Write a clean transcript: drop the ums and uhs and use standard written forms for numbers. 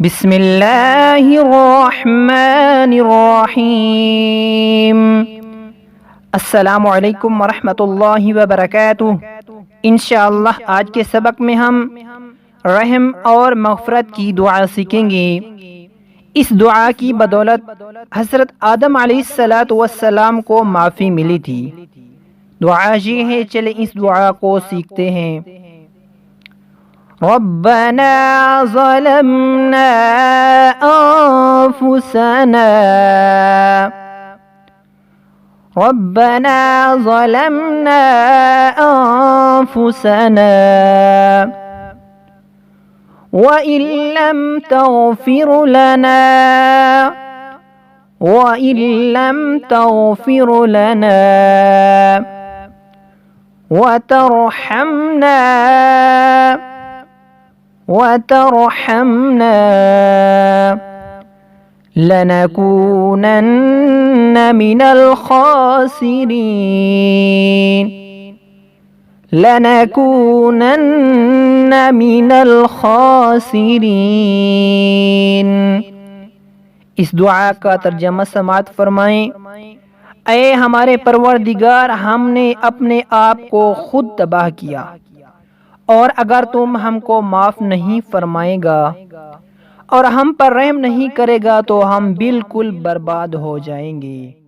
बिस्मिल्लाहिर्रहमानिर्रहीम। अस्सलामु अलैकुम वरहमतुल्लाहि वबरकातुह। इंशाअल्लाह आज के सबक में हम रहम और मग़फ़िरत की दुआ सीखेंगे। इस दुआ की बदौलत हज़रत आदम अलैहिस्सलातु वस्सलाम को माफ़ी मिली थी। दुआ ये है, चले इस दुआ को सीखते हैं। रब्बना ज़लमना अंफुसना, रब्बना ज़लमना अंफुसना व इल्लम तग़फ़िर लना व तरहमना लनकूनन्न मिनल खासिरीन। इस दुआ का तर्जमा समाअत फरमाएं। ऐ हमारे परवरदिगार, हमने अपने आप को खुद तबाह किया, और अगर तुम हमको माफ़ नहीं फरमाएगा और हम पर रहम नहीं करेगा तो हम बिल्कुल बर्बाद हो जाएंगे।